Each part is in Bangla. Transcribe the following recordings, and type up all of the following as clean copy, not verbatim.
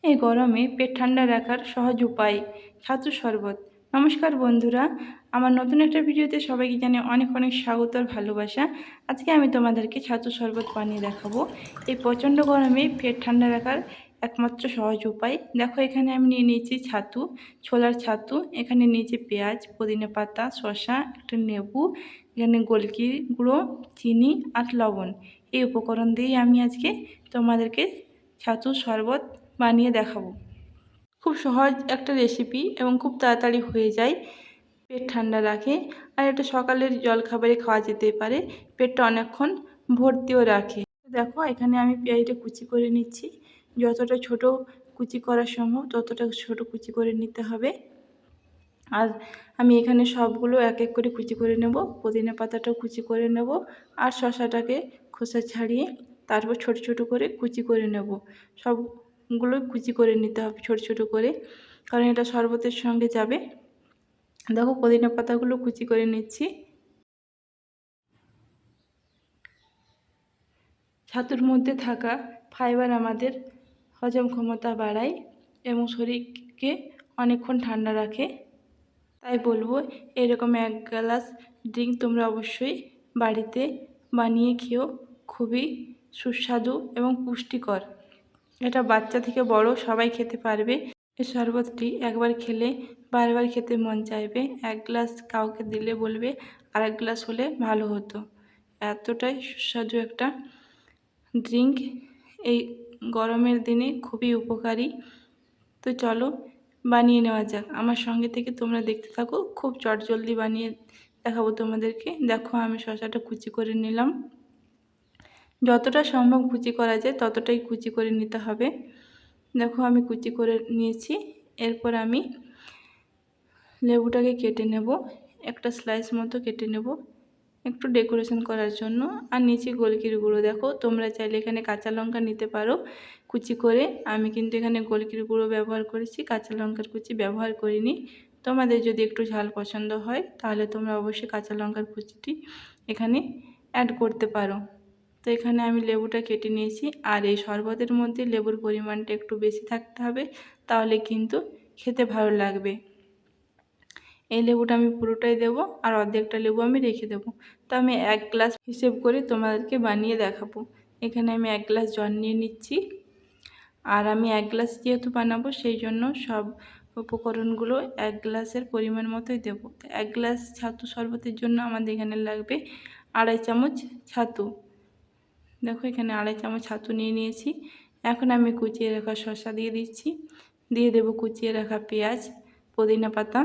এই গরমে পেট ঠান্ডা রাখার সহজ উপায় ছাতু শরবত। নমস্কার বন্ধুরা, আমার নতুন একটা ভিডিওতে সবাইকে জানিয়ে অনেক অনেক স্বাগত আর ভালোবাসা। আজকে আমি তোমাদেরকে ছাতু শরবত বানিয়ে দেখাবো। এই প্রচণ্ড গরমে পেট ঠান্ডা রাখার একমাত্র সহজ উপায়। দেখো, এখানে আমি নিয়ে নিয়েছি ছাতু, ছোলার ছাতু। এখানে নিয়েছি পেঁয়াজ, পুদিনা পাতা, শসা, একটা লেবু, এখানে গোলকি গুঁড়ো, চিনি আর লবণ। এই উপকরণ দিয়েই আমি আজকে তোমাদেরকে ছাতু শরবত বানিয়ে দেখাবো। খুব সহজ একটা রেসিপি এবং খুব তাড়াতাড়ি হয়ে যায়, পেট ঠান্ডা রাখে। আর এটা সকালের জলখাবারে খাওয়া যেতে পারে, পেটটা অনেকক্ষণ ভর্তিও রাখে। দেখো, এখানে আমি পেঁয়াজটা কুচি করে নিচ্ছি। যতটা ছোট কুচি করা সম্ভব ততটা ছোট কুচি করে নিতে হবে। আর আমি এখানে সবগুলো এক এক করে কুচি করে নেব। পুদিনা পাতাটাও কুচি করে নেব, আর শসাটাকে খোসা ছাড়িয়ে তারপর ছোট ছোট করে কুচি করে নেব। সবগুলো কুচি করে নিতে হবে ছোট ছোট করে, কারণ এটা শরবতের সঙ্গে যাবে। দেখো, পুদিনা পাতাগুলো কুচি করে নিচ্ছি। ছাতুর মধ্যে থাকা ফাইবার আমাদের হজম ক্ষমতা বাড়ায় এবং শরীরকে অনেকক্ষণ ঠান্ডা রাখে। তাই বলবো, এরকম এক গ্লাস ড্রিঙ্ক তোমরা অবশ্যই বাড়িতে বানিয়ে খেও। খুবই সুস্বাদু এবং পুষ্টিকর। এটা বাচ্চা থেকে বড় সবাই খেতে পারবে। এই শরবতটি একবার খেলে বারবার খেতে মন চাইবে। এক গ্লাস কাউকে দিলে বলবে আর এক গ্লাস হলে ভালো হতো। এতটাই সুস্বাদু একটা ড্রিঙ্ক, এই গরমের দিনে খুবই উপকারী। তো চলো বানিয়ে নেওয়া যাক। আমার সঙ্গে থেকে তোমরা দেখতে থাকো, খুব চটজলদি বানিয়ে দেখাবো তোমাদেরকে। দেখো, আমি শসাটা কুচি করে নিলাম। যতটা সম্ভব কুচি করা যায় ততটাই কুচি করে নিতে হবে। দেখো, আমি কুচি করে নিয়েছি। এরপর আমি লেবুটাকে কেটে নেব, একটা স্লাইস মতো কেটে নেব একটু ডেকোরেশন করার জন্য। আর নিচে গোলকির গুঁড়ো। দেখো, তোমরা চাইলে এখানে কাঁচা লঙ্কা নিতে পারো কুচি করে। আমি কিন্তু এখানে গোলকির গুঁড়ো ব্যবহার করেছি, কাঁচা লঙ্কার কুচি ব্যবহার করিনি। তোমাদের যদি একটু ঝাল পছন্দ হয় তাহলে তোমরা অবশ্যই কাঁচা লঙ্কার কুচিটি এখানে অ্যাড করতে পারো। তো এখানে আমি লেবুটা কেটে নিয়েছি। আর এই শরবতের মধ্যে লেবুর পরিমাণটা একটু বেশি থাকতে হবে, তাহলে কিন্তু খেতে ভালো লাগবে। এই লেবুটা আমি পুরোটাই দেবো, আর অর্ধেকটা লেবু আমি রেখে দেবো। তো আমি এক গ্লাস হিসেব করে তোমাদেরকে বানিয়ে দেখাবো। এখানে আমি এক গ্লাস জল নিয়ে নিচ্ছি। আর আমি এক গ্লাস যেহেতু বানাবো, সেই জন্য সব উপকরণগুলো এক গ্লাসের পরিমাণ মতোই দেবো। তো এক গ্লাস ছাতু শরবতের জন্য আমাদের এখানে লাগবে 2.5 চামচ ছাতু। দেখো, এখানে 2.5 চামচ ছাতু নিয়ে নিয়েছি। এখন আমি কুচিয়ে রাখা শসা দিয়ে দিচ্ছি, দিয়ে দেবো কুচিয়ে রাখা পেঁয়াজ, পুদিনা পাতা।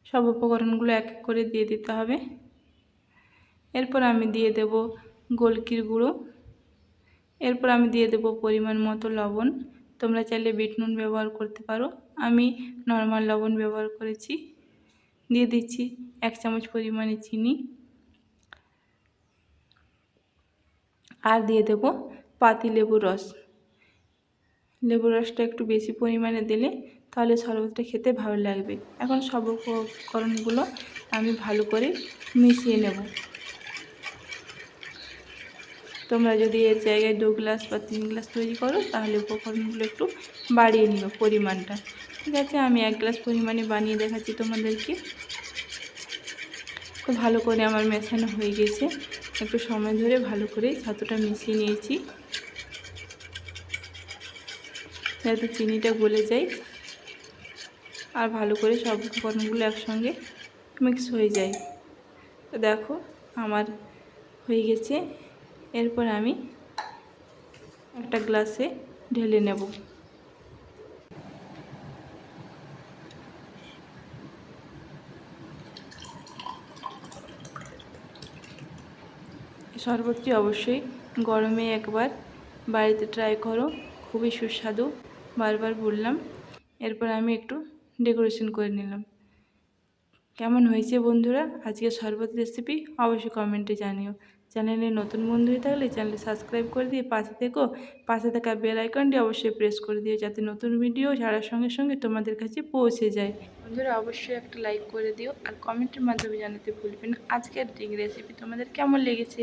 সব উপকরণগুলো এক এক করে দিয়ে দিতে হবে। এরপর আমি দিয়ে দেব গোলকির গুঁড়ো। এরপর আমি দিয়ে দেব পরিমাণ মতো লবণ। তোমরা চাইলে বিট নুন ব্যবহার করতে পারো, আমি নর্মাল লবণ ব্যবহার করেছি। দিয়ে দিচ্ছি 1 চামচ পরিমাণে চিনি, আর দিয়ে দেব পাতি লেবুর রস। লেবুর রসটা একটু বেশি পরিমাণে দিলে তাহলে শরবতটা খেতে ভালো লাগবে। এখন সব উপকরণগুলো আমি ভালো করে মিশিয়ে নেব। তোমরা যদি এর জায়গায় 2 গ্লাস বা 3 গ্লাস তৈরি করো তাহলে উপকরণগুলো একটু বাড়িয়ে নিও পরিমাণটা। ঠিক আছে, আমি 1 গ্লাস পরিমাণে বানিয়ে দেখাচ্ছি তোমাদেরকে। তো ভালো করে আমার মেশানো হয়ে গেছে। একটু সময় ধরে ভালো করে ছাতুটা মিশিয়ে নিয়েছি, যাতে চিনিটা গলে যায় আর ভালো করে সব উপকরণগুলো একসঙ্গে মিক্স হয়ে যায়। তো দেখো, আমার হয়ে গেছে। এরপর আমি একটা গ্লাসে ঢেলে নেব। শরবতটি অবশ্যই গরমে একবার বাড়িতে ট্রাই করো, খুবই সুস্বাদু, বারবার বললাম। এরপর আমি একটু ডেকোরেশন করে নিলাম। কেমন হয়েছে বন্ধুরা আজকে শরবত রেসিপি অবশ্যই কমেন্টে জানিও। চ্যানেলে নতুন বন্ধু হয়ে থাকলে চ্যানেলে সাবস্ক্রাইব করে দিয়ে পাশে থেকো। পাশে থাকা বেল আইকনটি অবশ্যই প্রেস করে দিও, যাতে নতুন ভিডিও ছাড়ার সঙ্গে সঙ্গে তোমাদের কাছে পৌঁছে যায়। বন্ধুরা অবশ্যই একটা লাইক করে দিও, আর কমেন্টের মাধ্যমে জানাতে ভুলবে না আজকের ড্রিঙ্ক রেসিপি তোমাদের কেমন লেগেছে।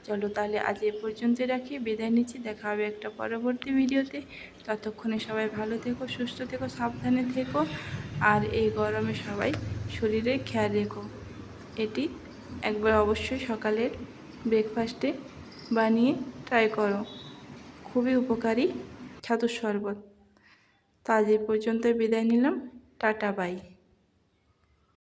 চলো তাহলে আজ এ পর্যন্তই রাখি, বিদায় নিচ্ছি। দেখা হবে একটা পরবর্তী ভিডিওতে। ততক্ষণে সবাই ভালো থেকো, সুস্থ থেকো, সাবধানে থেকো। আর এই গরমে সবাই শরীরের খেয়াল রেখো। এটি একবার অবশ্যই সকালের ব্রেকফাস্টে বানিয়ে ট্রাই করো, খুবই উপকারী ছাতুর শরবত। তো আজ এই পর্যন্ত বিদায় নিলাম। Tata bye.